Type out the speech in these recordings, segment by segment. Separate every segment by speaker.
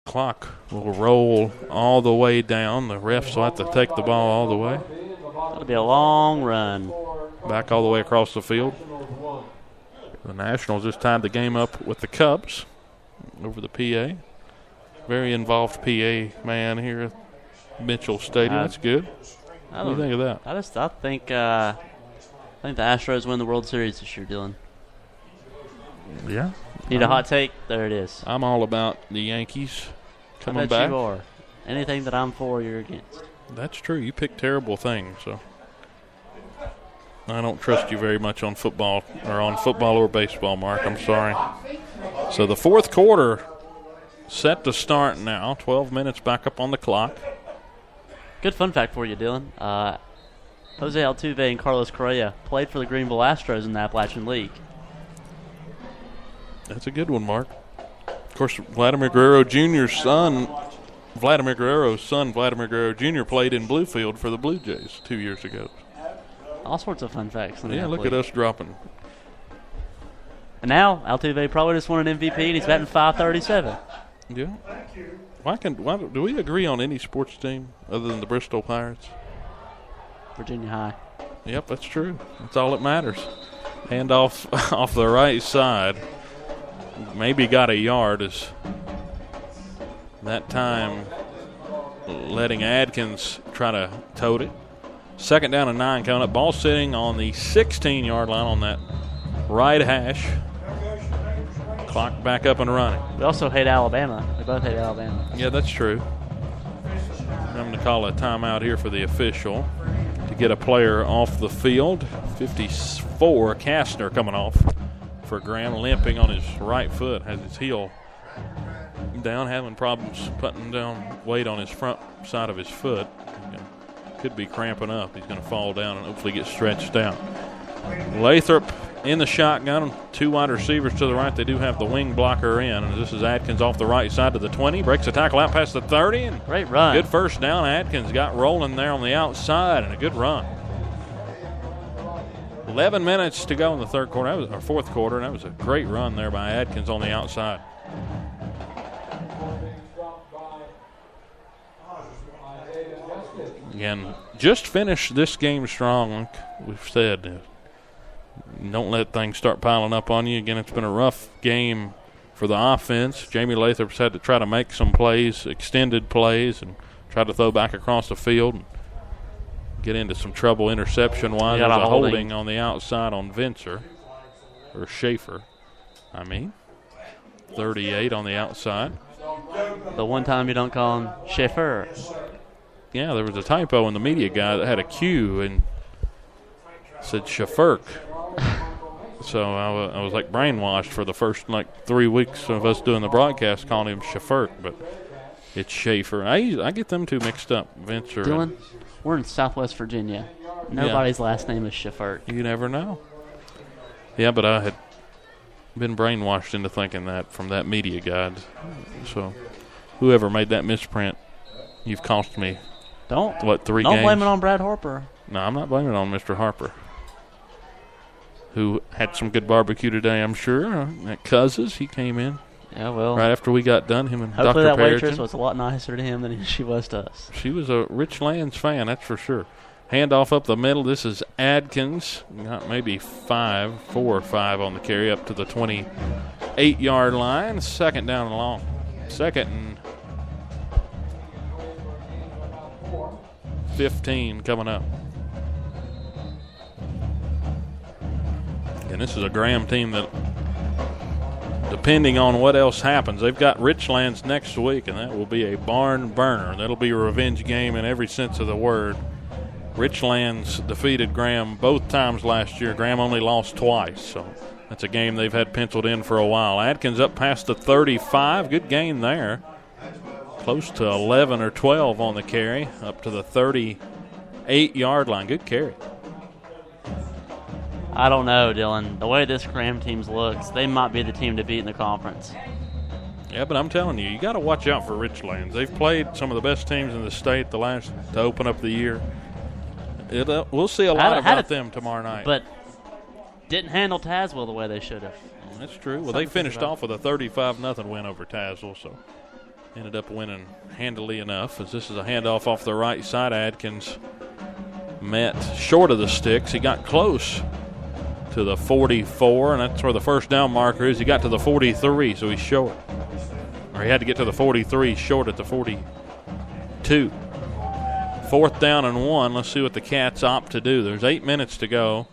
Speaker 1: clock will roll all the way down. The refs will have to take the ball all the way.
Speaker 2: That'll be a long run.
Speaker 1: Back all the way across the field. The Nationals just tied the game up with the Cubs over the PA. Very involved PA man here at Mitchell Stadium. That's good. What do you think of that?
Speaker 2: I think the Astros win the World Series this year, Dylan.
Speaker 1: Yeah.
Speaker 2: Need a hot take? There it is.
Speaker 1: I'm all about the Yankees coming back.
Speaker 2: I bet you are. Anything that I'm for, you're against.
Speaker 1: That's true. You pick terrible things, so I don't trust you very much on football or baseball, Mark. I'm sorry. So the fourth quarter set to start now. 12 minutes back up on the clock.
Speaker 2: Good fun fact for you, Dylan. Jose Altuve and Carlos Correa played for the Greenville Astros in the Appalachian League.
Speaker 1: That's a good one, Mark. Of course, Vladimir Guerrero's son, Vladimir Guerrero Jr. played in Bluefield for the Blue Jays 2 years ago.
Speaker 2: All sorts of fun facts.
Speaker 1: Yeah, look at us dropping.
Speaker 2: And now Altuve probably just won an MVP, and he's batting .537.
Speaker 1: Yeah. Why do we agree on any sports team other than the Bristol Pirates?
Speaker 2: Virginia High.
Speaker 1: Yep, that's true. That's all that matters. Hand off the right side. Maybe got a yard as that time letting Adkins try to tote it. Second down and 9 coming up. Ball sitting on the 16-yard line on that right hash. Clock back up and running.
Speaker 2: We also hate Alabama. We both hate Alabama.
Speaker 1: Yeah, that's true. I'm going to call a timeout here for the official to get a player off the field. 54, Kastner coming off for Graham, limping on his right foot, has his heel down, having problems putting down weight on his front side of his foot. Could be cramping up. He's going to fall down and hopefully get stretched out. Lathrop in the shotgun, 2 wide receivers to the right. They do have the wing blocker in, and this is Adkins off the right side to the 20. Breaks the tackle out past the 30. And
Speaker 2: great run.
Speaker 1: Good first down. Adkins got rolling there on the outside, and a good run. 11 minutes to go in the third quarter, or fourth quarter, and that was a great run there by Adkins on the outside. Again, just finish this game strong, like we've said. Don't let things start piling up on you. Again, it's been a rough game for the offense. Jamie Lathrop's had to try to make some plays, extended plays, and try to throw back across the field and get into some trouble interception-wise. There's a holding on the outside on Schaefer. 38 on the outside.
Speaker 2: The one time you don't call him Schaefer.
Speaker 1: Yeah, there was a typo in the media guy that had a Q and said Schaefferk. So I was like brainwashed for the first 3 weeks of us doing the broadcast calling him Schaefferk, but it's Schaefer. I get them two mixed up, Vincer.
Speaker 2: Dylan, we're in Southwest Virginia. Nobody's last name is Schaefferk.
Speaker 1: You never know. Yeah, but I had been brainwashed into thinking that from that media guide. So whoever made that misprint, you've cost me. 3 games?
Speaker 2: Don't blame it on Brad Harper.
Speaker 1: No, I'm not blaming it on Mr. Harper, who had some good barbecue today, I'm sure. At Cousins, he came in.
Speaker 2: Yeah, well.
Speaker 1: Right after we got done, him and Dr.
Speaker 2: Hopefully that
Speaker 1: Perriton.
Speaker 2: waitress was a lot nicer to him than she was to us.
Speaker 1: She was a Richlands fan, that's for sure. Handoff up the middle. This is Adkins. Got maybe 4 or 5 on the carry up to the 28-yard line. Second down and long. Second and 15 coming up. And this is a Graham team that, depending on what else happens, they've got Richlands next week, and that will be a barn burner. That'll be a revenge game in every sense of the word. Richlands defeated Graham both times last year. Graham only lost twice, so that's a game they've had penciled in for a while. Adkins up past the 35. Good gain there. Close to 11 or 12 on the carry, up to the 38-yard line. Good carry.
Speaker 2: I don't know, Dylan. The way this Graham team looks, they might be the team to beat in the conference.
Speaker 1: Yeah, but I'm telling you got to watch out for Richlands. They've played some of the best teams in the state to open up the year. We'll see a lot about them tomorrow night.
Speaker 2: But didn't handle Tazewell the way they should have.
Speaker 1: That's true. Well, they finished off with a 35-0 win over Tazewell, so ended up winning handily enough, as this is a handoff off the right side. Adkins met short of the sticks. He got close to the 44, and that's where the first down marker is. He got to the 43, so he's short. Or he had to get to the 43, short at the 42. 4th down and 1. Let's see what the Cats opt to do. There's 8 minutes to go.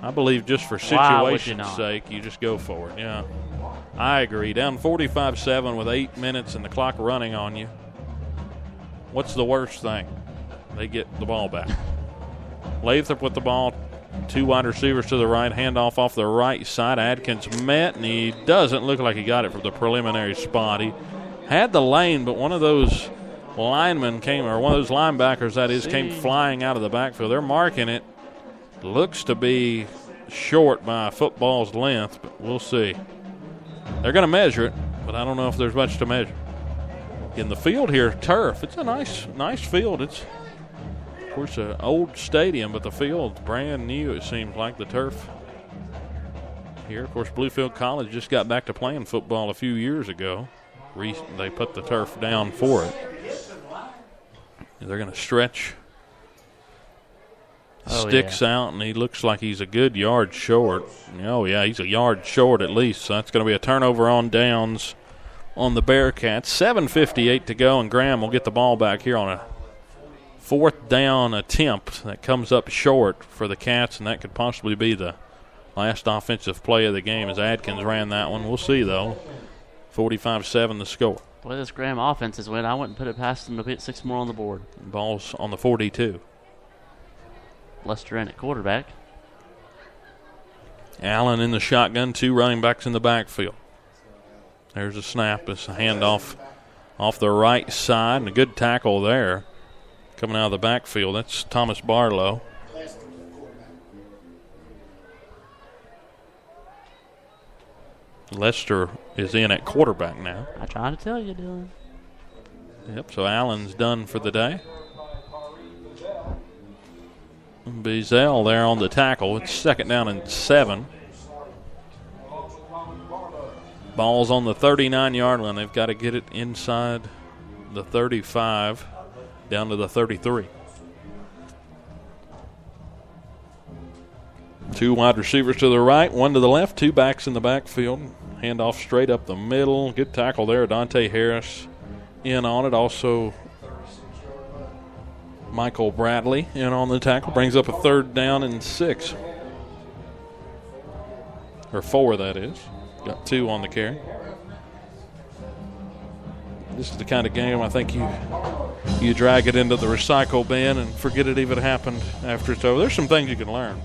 Speaker 1: I believe just for situation's sake, you just go for it. Yeah, I agree. Down 45-7 with 8 minutes and the clock running on you. What's the worst thing? They get the ball back. Lathrop with the ball. 2 wide receivers to the right. Handoff off the right side. Adkins met, and he doesn't look like he got it from the preliminary spot. He had the lane, but one of those linemen came, or one of those linebackers, that is, came flying out of the backfield. They're marking it. Looks to be short by a football's length, but we'll see. They're going to measure it, but I don't know if there's much to measure. In the field here, turf. It's a nice field. It's, of course, an old stadium, but the field's brand new, it seems like, the turf here. Of course, Bluefield College just got back to playing football a few years ago. They put the turf down for it. They're going to stretch sticks out, and he looks like he's a good yard short. Oh, yeah, he's a yard short at least. So that's going to be a turnover on downs on the Bearcats. 7:58 to go, and Graham will get the ball back here on a 4th down attempt that comes up short for the Cats, and that could possibly be the last offensive play of the game as Adkins ran that one. We'll see, though. 45-7 the score.
Speaker 2: Boy, this Graham offense is win. I wouldn't put it past them to put 6 more on the board.
Speaker 1: Ball's on the 42.
Speaker 2: Lester in at quarterback.
Speaker 1: Allen in the shotgun, 2 running backs in the backfield. There's a snap. It's a handoff off the right side, and a good tackle there coming out of the backfield. That's Thomas Barlow. Lester is in at quarterback now.
Speaker 2: I tried to tell you, Dylan.
Speaker 1: Yep, so Allen's done for the day. Beazell there on the tackle. It's 2nd down and 7. Ball's on the 39-yard line. They've got to get it inside the 35 down to the 33. 2 wide receivers to the right, 1 to the left, 2 backs in the backfield. Handoff straight up the middle. Good tackle there. Dante Harris in on it. Also Michael Bradley in on the tackle. Brings up a 3rd down and 6. Or 4, that is. Got 2 on the carry. This is the kind of game I think you drag it into the recycle bin and forget it even happened after it's over. There's some things you can learn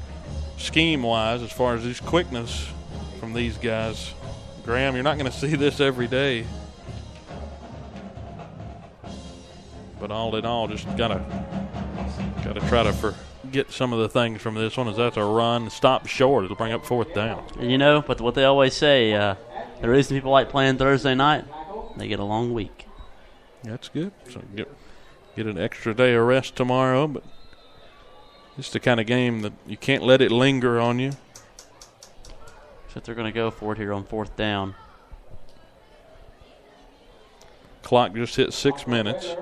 Speaker 1: scheme-wise as far as this quickness from these guys. Graham, you're not going to see this every day. But all in all, just gotta try to forget some of the things from this one. As that's a run, stop short. It'll bring up 4th down.
Speaker 2: You know, but what they always say, the reason people like playing Thursday night, they get a long week.
Speaker 1: That's good. So get an extra day of rest tomorrow, but it's the kind of game that you can't let it linger on you.
Speaker 2: So they're going to go for it here on 4th down.
Speaker 1: Clock just hit 6 minutes.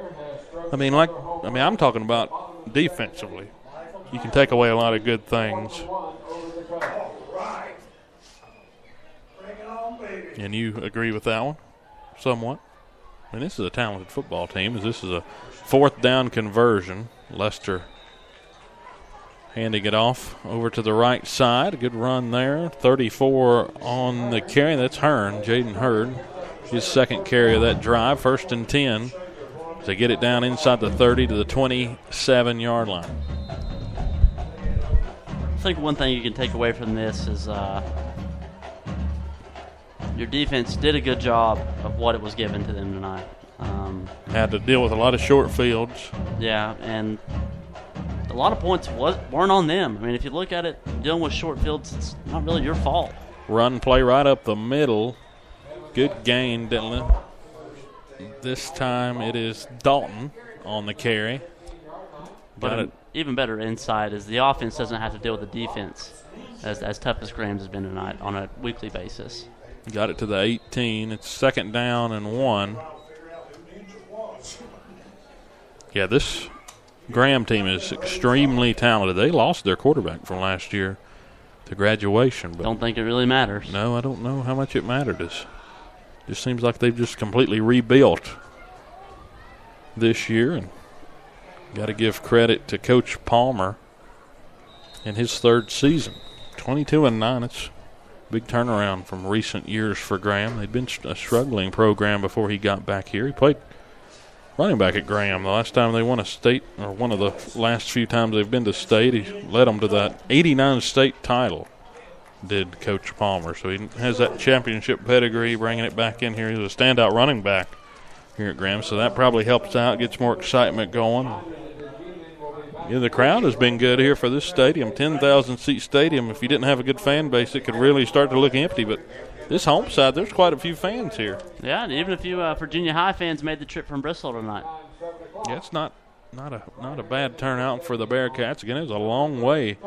Speaker 1: I'm talking about defensively. You can take away a lot of good things. And you agree with that one? Somewhat. This is a talented football team. This is a 4th down conversion. Lester handing it off over to the right side. A good run there. 34 on the carry. That's Hearn, Jaden Hearn. His 2nd carry of that drive. 1st and 10. They get it down inside the 30 to the 27-yard line.
Speaker 2: I think one thing you can take away from this is your defense did a good job of what it was given to them tonight.
Speaker 1: Had to deal with a lot of short fields.
Speaker 2: Yeah, and a lot of points weren't on them. If you look at it, dealing with short fields, it's not really your fault.
Speaker 1: Run play right up the middle. Good gain, Dylan. This time it is Dalton on the carry.
Speaker 2: But even better insight is the offense doesn't have to deal with the defense as tough as Graham's has been tonight on a weekly basis.
Speaker 1: Got it to the 18. It's 2nd down and 1. Yeah, this Graham team is extremely talented. They lost their quarterback from last year to graduation. But
Speaker 2: don't think it really matters.
Speaker 1: No, I don't know how much it mattered. It just seems like they've just completely rebuilt this year. And got to give credit to Coach Palmer in his third season. 22-9. It's a big turnaround from recent years for Graham. They'd been a struggling program before he got back here. He played running back at Graham. The last time they won a state, or one of the last few times they've been to state, he led them to that 89 state title, did Coach Palmer. So he has that championship pedigree, bringing it back in here. He's a standout running back here at Graham, so that probably helps out, gets more excitement going. Yeah, the crowd has been good here for this stadium, 10,000-seat stadium. If you didn't have a good fan base, it could really start to look empty, but this home side, there's quite a few fans here.
Speaker 2: Yeah, and even a few Virginia High fans made the trip from Bristol tonight.
Speaker 1: Yeah, it's not a bad turnout for the Bearcats. Again, it was a long way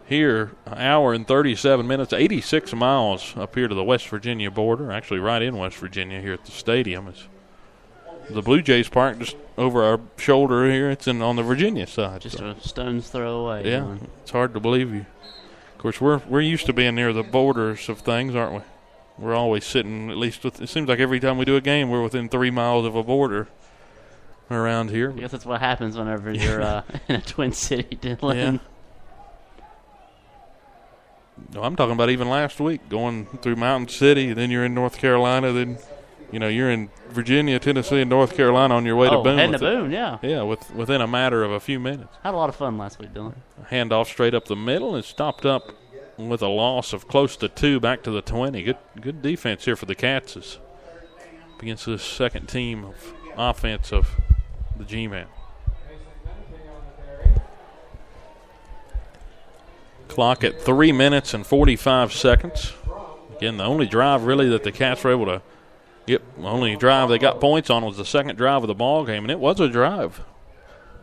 Speaker 1: here, an hour and 37 minutes, 86 miles up here to the West Virginia border, actually right in West Virginia here at the stadium. It's the Blue Jays park just over our shoulder here. It's on the Virginia side.
Speaker 2: Just a stone's throw away.
Speaker 1: Yeah,
Speaker 2: man.
Speaker 1: It's hard to believe you. Of course, we're used to being near the borders of things, aren't we? We're always sitting, at least it seems like every time we do a game, we're within 3 miles of a border around here.
Speaker 2: I guess that's what happens whenever you're in a Twin City, Dylan.
Speaker 1: Yeah. No, I'm talking about even last week, going through Mountain City, then you're in North Carolina, then you're in Virginia, Tennessee, and North Carolina on your way to Boone.
Speaker 2: Heading to Boone, yeah.
Speaker 1: Yeah, within a matter of a few minutes.
Speaker 2: Had a lot of fun last week, Dylan.
Speaker 1: Handoff straight up the middle and stopped up with a loss of close to 2 back to the 20. Good defense here for the Cats against this second team of offense of the G-Man. Clock at 3 minutes and 45 seconds. Again, the only drive really that the Cats were able to only drive they got points on was the second drive of the ball game, and it was a drive.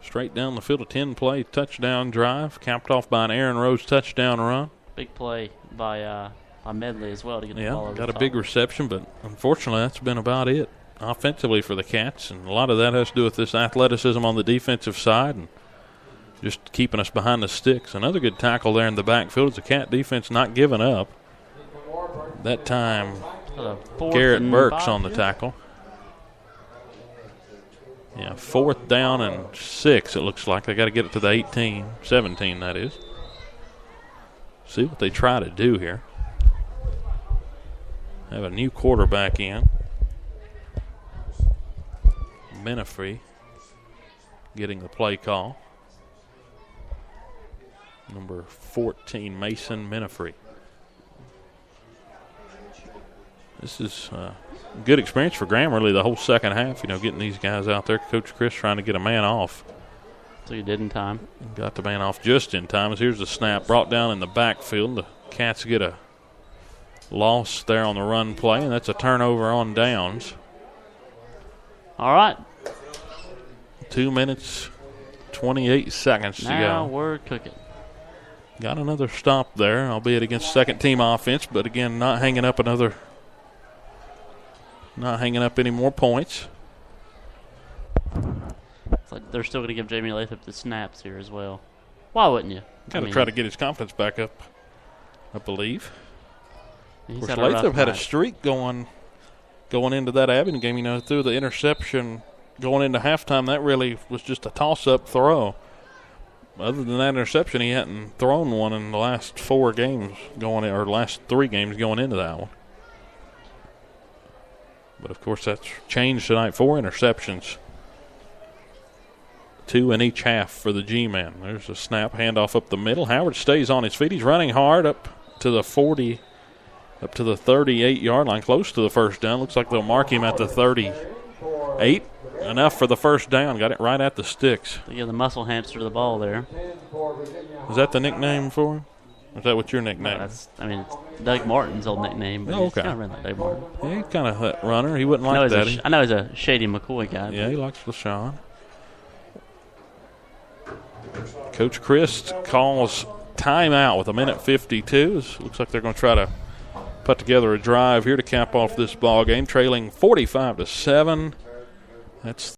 Speaker 1: Straight down the field, a 10-play touchdown drive, capped off by an Aaron Rose touchdown run.
Speaker 2: Big play by Medley as well to get the ball over
Speaker 1: got
Speaker 2: the
Speaker 1: a
Speaker 2: top.
Speaker 1: big reception, but unfortunately that's been about it offensively for the Cats, and a lot of that has to do with this athleticism on the defensive side and just keeping us behind the sticks. Another good tackle there in the backfield is the Cat defense not giving up. That time Garrett Burks on the tackle. Yeah, 4th down and 6 it looks like. They got to get it to the 17 that is. See what they try to do here. Have a new quarterback in. Menifree getting the play call. Number 14, Mason Menifree. This is a good experience for Graham, really, the whole second half, getting these guys out there. Coach Chris trying to get a man off.
Speaker 2: So you did in time.
Speaker 1: Got the man off just in time. Here's the snap brought down in the backfield. The Cats get a loss there on the run play, and that's a turnover on downs.
Speaker 2: All right.
Speaker 1: 2 minutes, 28 seconds to go.
Speaker 2: Now we're cooking.
Speaker 1: Got another stop there, albeit against second-team offense, but again, not hanging up any more points.
Speaker 2: It's like they're still going to give Jamie Lathrop the snaps here as well. Why wouldn't you?
Speaker 1: Got to try to get his confidence back up, I believe.
Speaker 2: Of
Speaker 1: course, Lathrop had a streak going into that Abilene game, through the interception going into halftime. That really was just a toss-up throw. Other than that interception, he hadn't thrown one in the last 4 games last 3 games going into that one. But, of course, that's changed tonight. 4 interceptions. 2 in each half for the G-Man. There's a snap, handoff up the middle. Howard stays on his feet. He's running hard up to the 40, up to the 38-yard line, close to the first down. Looks like they'll mark him at the 38. Enough for the first down. Got it right at the sticks.
Speaker 2: They give the muscle hamster the ball there.
Speaker 1: Is that the nickname for him? Or is that what your nickname is?
Speaker 2: It's Doug Martin's old nickname. But
Speaker 1: okay.
Speaker 2: He's kind of ran like Doug Martin.
Speaker 1: Yeah, he's kind of a runner. He wouldn't like that.
Speaker 2: I know he's a Shady McCoy guy.
Speaker 1: Yeah, he likes LaShawn. Coach Christ calls timeout with 1:52. Looks like they're going to try to put together a drive here to cap off this ball game, trailing 45-7. That's